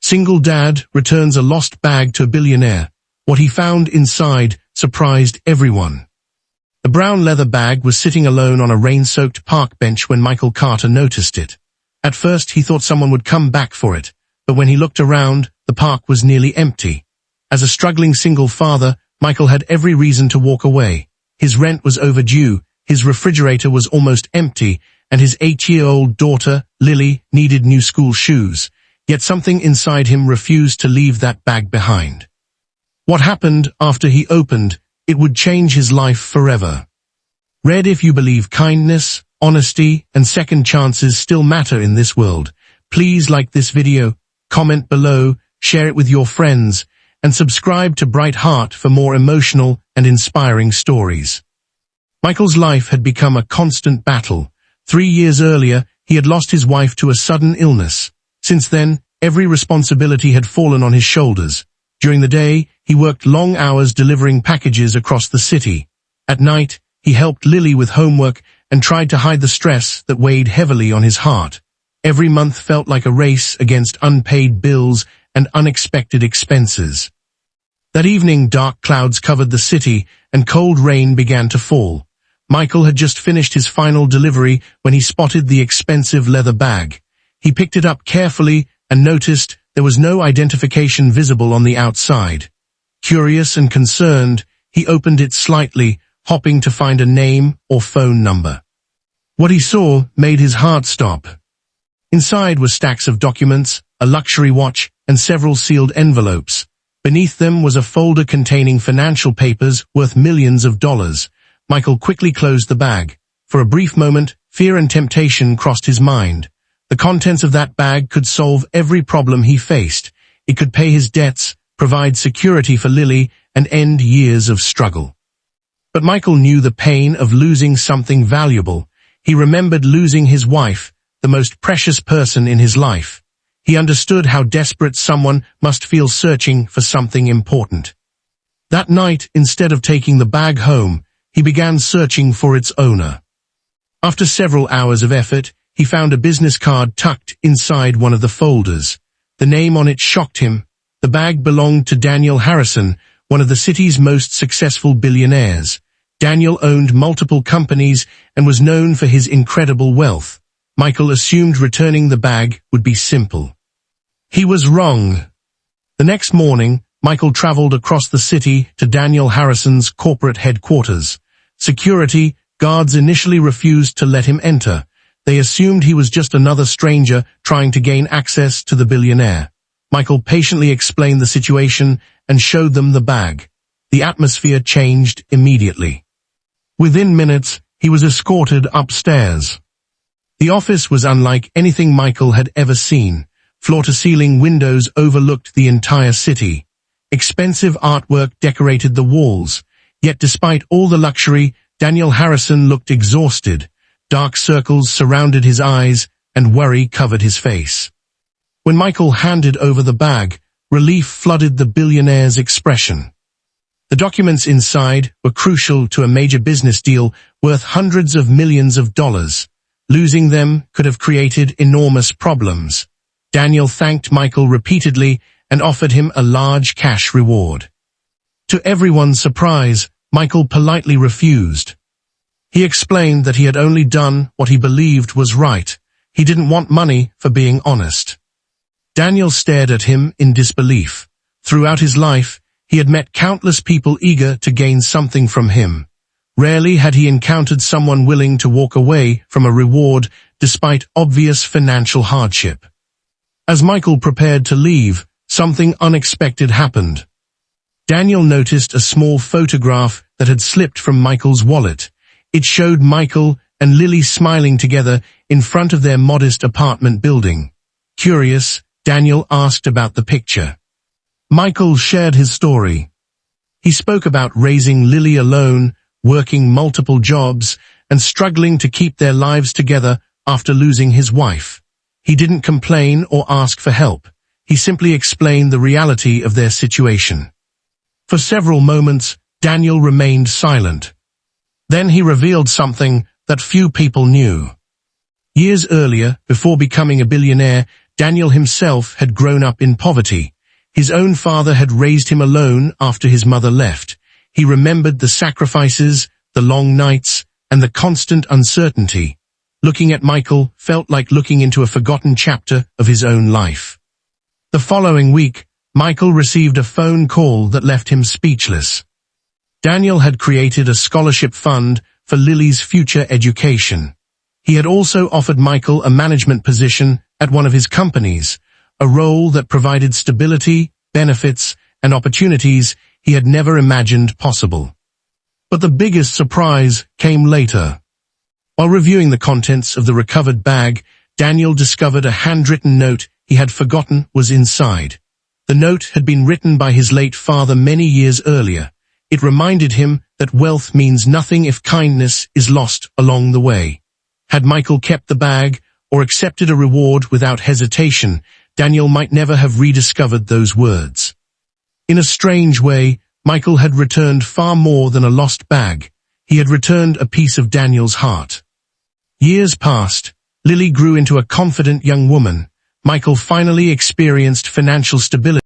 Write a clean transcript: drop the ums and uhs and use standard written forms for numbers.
Single dad returns a lost bag to a billionaire. What he found inside surprised everyone. The brown leather bag was sitting alone on a rain-soaked park bench when Michael Carter noticed it. At first he thought someone would come back for it, but when he looked around, the park was nearly empty. As a struggling single father, Michael had every reason to walk away. His rent was overdue, his refrigerator was almost empty, and his 8-year-old daughter, Lily, needed new school shoes. Yet something inside him refused to leave that bag behind. What happened after he opened, it would change his life forever. Read if you believe kindness, honesty, and second chances still matter in this world. Please like this video, comment below, share it with your friends, and subscribe to Bright Heart for more emotional and inspiring stories. Michael's life had become a constant battle. 3 years earlier, he had lost his wife to a sudden illness. Since then, every responsibility had fallen on his shoulders. During the day, he worked long hours delivering packages across the city. At night, he helped Lily with homework and tried to hide the stress that weighed heavily on his heart. Every month felt like a race against unpaid bills and unexpected expenses. That evening, dark clouds covered the city and cold rain began to fall. Michael had just finished his final delivery when he spotted the expensive leather bag. He picked it up carefully and noticed there was no identification visible on the outside. Curious and concerned, he opened it slightly, hoping to find a name or phone number. What he saw made his heart stop. Inside were stacks of documents, a luxury watch, and several sealed envelopes. Beneath them was a folder containing financial papers worth millions of dollars. Michael quickly closed the bag. For a brief moment, fear and temptation crossed his mind. The contents of that bag could solve every problem he faced. It could pay his debts, provide security for Lily, and end years of struggle. But Michael knew the pain of losing something valuable. He remembered losing his wife, the most precious person in his life. He understood how desperate someone must feel searching for something important. That night, instead of taking the bag home, he began searching for its owner. After several hours of effort, he found a business card tucked inside one of the folders. The name on it shocked him. The bag belonged to Daniel Harrison, one of the city's most successful billionaires. Daniel owned multiple companies and was known for his incredible wealth. Michael assumed returning the bag would be simple. He was wrong. The next morning, Michael traveled across the city to Daniel Harrison's corporate headquarters. Security guards initially refused to let him enter. They assumed he was just another stranger trying to gain access to the billionaire. Michael patiently explained the situation and showed them the bag. The atmosphere changed immediately. Within minutes, he was escorted upstairs. The office was unlike anything Michael had ever seen. Floor-to-ceiling windows overlooked the entire city. Expensive artwork decorated the walls. Yet despite all the luxury, Daniel Harrison looked exhausted. Dark circles surrounded his eyes, and worry covered his face. When Michael handed over the bag, relief flooded the billionaire's expression. The documents inside were crucial to a major business deal worth hundreds of millions of dollars. Losing them could have created enormous problems. Daniel thanked Michael repeatedly and offered him a large cash reward. To everyone's surprise, Michael politely refused. He explained that he had only done what he believed was right. He didn't want money for being honest. Daniel stared at him in disbelief. Throughout his life, he had met countless people eager to gain something from him. Rarely had he encountered someone willing to walk away from a reward despite obvious financial hardship. As Michael prepared to leave, something unexpected happened. Daniel noticed a small photograph that had slipped from Michael's wallet. It showed Michael and Lily smiling together in front of their modest apartment building. Curious, Daniel asked about the picture. Michael shared his story. He spoke about raising Lily alone, working multiple jobs, and struggling to keep their lives together after losing his wife. He didn't complain or ask for help. He simply explained the reality of their situation. For several moments, Daniel remained silent. Then he revealed something that few people knew. Years earlier, before becoming a billionaire, Daniel himself had grown up in poverty. His own father had raised him alone after his mother left. He remembered the sacrifices, the long nights, and the constant uncertainty. Looking at Michael felt like looking into a forgotten chapter of his own life. The following week, Michael received a phone call that left him speechless. Daniel had created a scholarship fund for Lily's future education. He had also offered Michael a management position at one of his companies, a role that provided stability, benefits, and opportunities he had never imagined possible. But the biggest surprise came later. While reviewing the contents of the recovered bag, Daniel discovered a handwritten note he had forgotten was inside. The note had been written by his late father many years earlier. It reminded him that wealth means nothing if kindness is lost along the way. Had Michael kept the bag or accepted a reward without hesitation, Daniel might never have rediscovered those words. In a strange way, Michael had returned far more than a lost bag. He had returned a piece of Daniel's heart. Years passed. Lily grew into a confident young woman. Michael finally experienced financial stability.